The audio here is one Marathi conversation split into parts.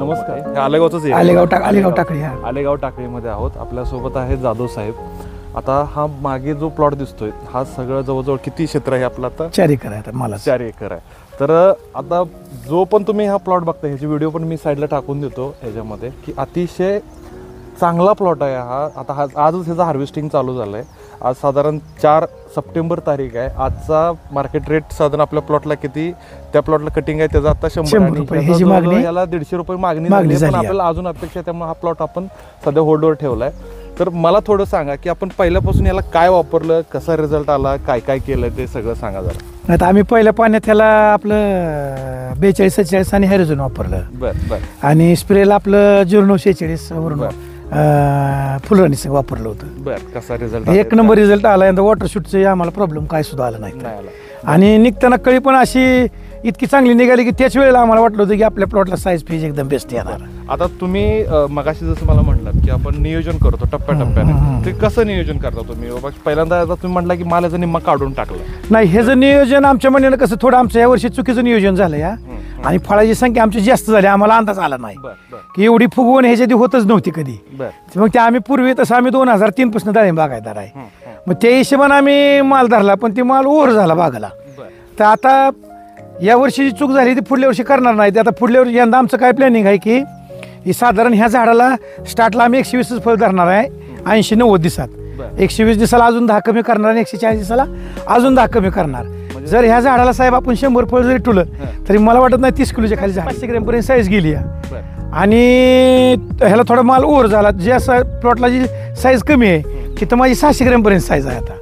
नमस्कार. हे आलेगावच आलेगाव टाकळी. आलेगाव टाकळीमध्ये आहोत. आपल्यासोबत आहे जाधव साहेब. आता हा मागे जो प्लॉट दिसतोय हा सगळं जवळजवळ किती क्षेत्र आहे आपलं? आता 4 एकर आहे. मला 4 एकर आहे. तर आता जो पण तुम्ही हा प्लॉट बघता ह्याची व्हिडिओ पण मी साईडला टाकून देतो ह्याच्यामध्ये की अतिशय चांगला प्लॉट आहे हा. आता आजच ह्याचं हार्वेस्टिंग चालू झालं आहे. आज साधारण 4 सप्टेंबर तारीख आहे. आजचा मार्केट रेट साधारण आपल्या प्लॉटला किती, त्या प्लॉटला कटिंग आहे त्याचा आता 100 रुपये, याला 150 रुपये मागणी झाली आहे. पण आपल्याला अजून अपेक्षा आहे, त्यामुळे हा प्लॉट आपण सध्या होल्डवर ठेवला आहे. तर मला थोडं सांगा की आपण पहिल्यापासून याला काय वापरलं, कसा रिझल्ट आला, काय काय केलं ते सगळं सांगा जरा. आता आम्ही पहिल्या पाण्यात त्याला आपलं 42-47 आणि हॅरिझोन वापरलं. बरं. आणि स्प्रेला आपलं 0946 वरून फुलराणी वापरलं होतं. बरं. कसा रिझल्ट? एक नंबर रिझल्ट आला. यंदा वॉटर शूटचं आम्हाला प्रॉब्लेम काय सुद्धा आला नाही. आणि निघताना कळी पण अशी इतकी चांगली निघाली की त्याच वेळेला आम्हाला वाटलं होतं की आपल्या प्लॉटला साईज फेज एकदम बेस्ट येणार. आता तुम्ही मगाशी जसं मला म्हटलं की आपण नियोजन करतो टप्प्याटप्प्याने, ते कसं नियोजन करता तुम्ही? पहिल्यांदा तुम्ही म्हटलं की मालाचा निम्मा काढून टाकलं. नाही, हे जर नियोजन आमच्या म्हणण्यानं कसं थोडं आमच्या यावर्षी चुकीचं नियोजन झालं या. आणि फळाची संख्या आमची जास्त झाली. आम्हाला अंदाज आला नाही की एवढी फुगवून ह्याच्या होतच नव्हती कधी. मग ते आम्ही पूर्वी तसं आम्ही 2003 पासून डाळिंब बागायतदार आहे. मग त्या हिशोबाने आम्ही माल धरला, पण ते माल ओव्हर झाला बागाला. तर आता या वर्षी चूक झाली ती पुढल्या वर्षी करणार नाही. आता पुढल्या वर्षी यंदा आमचं काय प्लॅनिंग आहे की साधारण ह्या झाडाला स्टार्टला आम्ही 120 फळ धरणार आहे 80-90 दिवसात. 120 दिवसाला अजून 10 कमी करणार आणि 140 दिवसाला अजून 10 कमी करणार. जर ह्या झाडाला साहेब आपण 100 फळ जरी ठुलं तरी मला वाटत नाही 30 किलोच्या खाली 500 ग्रॅम पर्यंत साईज गेली. आणि ह्याला थोडा माल ओव्हर झाला. जे असं प्लॉटला जी साईज कमी आहे तिथं माझी 600 ग्रॅम पर्यंत साईज आहे आता.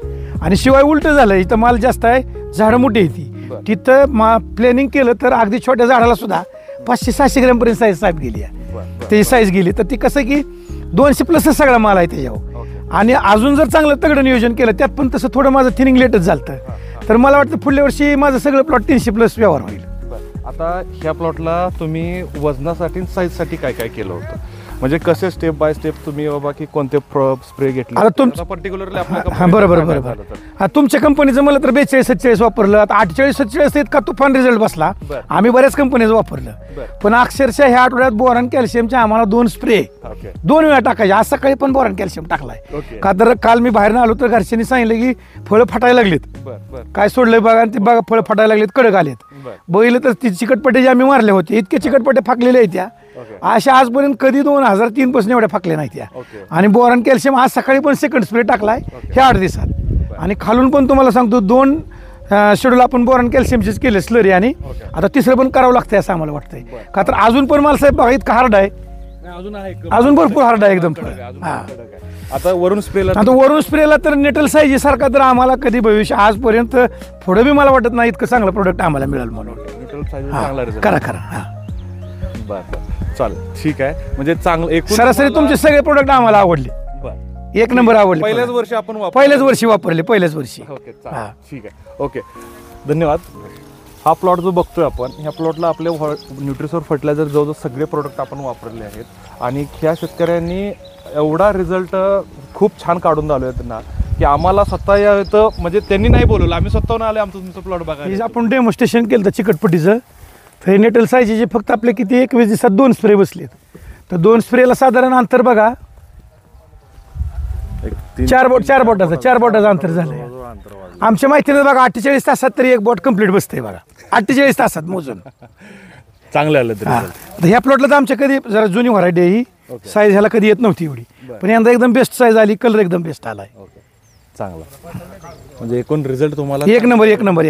आणि शिवाय उलट झालं, इथं माल जास्त आहे, झाडं मोठी येते. तिथं प्लॅनिंग केलं तर अगदी छोट्या झाडाला सुद्धा 500-600 ग्रॅम पर्यंत साईज साहेब गेली आहे. त्याची साईज गेली तर ती कसं की 200+ सगळा माल आहे त्याच्यावर. आणि अजून जर चांगलं तगडं नियोजन केलं त्यात पण तसं थोडं माझं थिनिंग लेटच झालं तर मला वाटतं पुढल्या वर्षी माझं सगळं प्लॉट 300+ व्यवहार होईल. आता ह्या प्लॉटला तुम्ही वजनासाठी साईजसाठी काय काय केलं होतं? म्हणजे कसे स्टेप बाय स्टेप तुम्ही बाबा की कोणते स्प्रे घेतले? आता पर्टिक्युलरली बरोबर. तुमच्या कंपनीचं मला तर 42-47 वापरलं. आता 48-47 इतका तुफान रिझल्ट बसला. आम्ही बऱ्याच कंपनीचं वापरलं, पण अक्षरशः ह्या आठवड्यात बोरॉन कॅल्शियमचे आम्हाला 2 स्प्रे 2 वेळा टाकायचे. आज सकाळी पण बोरॉन कॅल्शियम टाकलाय. का तर काल मी बाहेर आलो तर घरच्यांनी सांगितलं की फळं फटायला लागलीत. काय सोडलंय बघा, आणि ती बघा फळं फटायला लागलीत, कडक आलेत. बघितलं तर ती चिकटपट्टे जे आम्ही मारले होते इतके चिकटपट्टे फाकलेले आहेत त्या. अशा आजपर्यंत कधी 2003 पासून एवढ्या फाकल्या नाही त्या. आणि बोरॉन कॅल्शियम आज सकाळी पण सेकंड स्प्रे टाकलाय ह्या 8 दिवसात. आणि खालून पण तुम्हाला सांगतो 2 शेड्यूल आपण बोरॉन कॅल्शियमचेच केले स्लरी. आणि आता तिसरं पण करावं लागतंय असं आम्हाला वाटतंय. का तर अजून पण मला साहेब बघा इतका हार्ड आहे, अजून भरपूर हार्ड आहे एकदम. आता वरून स्प्रेला तर नेटल साईज सारखा तर आम्हाला कधी भविष्य आजपर्यंत पुढे बी मला वाटत नाही इतकं चांगलं प्रोडक्ट आम्हाला मिळेल म्हणून. करा. बरं चालेल, ठीक आहे. म्हणजे चांगलं सरासरी तुमचे सगळे प्रोडक्ट आम्हाला आवडले. एक नंबर आवडले. पहिल्याच वर्षी वापरले. पहिल्याच वर्षी. ओके ठीक आहे. ओके, धन्यवाद. हा प्लॉट जो बघतोय आपण, ह्या प्लॉटला आपले न्यूट्रिसोर फर्टिलायझर जवळजवळ सगळे प्रोडक्ट आपण वापरले आहेत. आणि ह्या शेतकऱ्यांनी एवढा रिझल्ट खूप छान काढून आलो आहेत ना की आम्हाला स्वतः येतं. म्हणजे त्यांनी नाही बोलवलं, आम्ही स्वतःहून आले आमचं तुमचं प्लॉट बघा. आपण डेमॉन्स्ट्रेशन केलं चिकटपट्टीचं. तर नेटल साईजचे फक्त आपले किती 21 दिवसात 2 स्प्रे बसलेत. तर 2 स्प्रेला साधारण अंतर बघा 4 बोटाचं अंतर झालंय. आमच्या माहितीनं बघा 48 तासात तरी एक बोट कम्प्लीट बसतंय बघा. 48 तासात मोजून चांगलं आलं. तर ह्या प्लॉटला तर आमच्या कधी जरा जुनी व्हरायटी आहे ही. साईज ह्याला कधी येत नव्हती एवढी, पण यंदा एकदम बेस्ट साईज आली. कलर एकदम बेस्ट आलाय. चांगला. म्हणजे एकूण रिझल्ट तुम्हाला एक नंबर.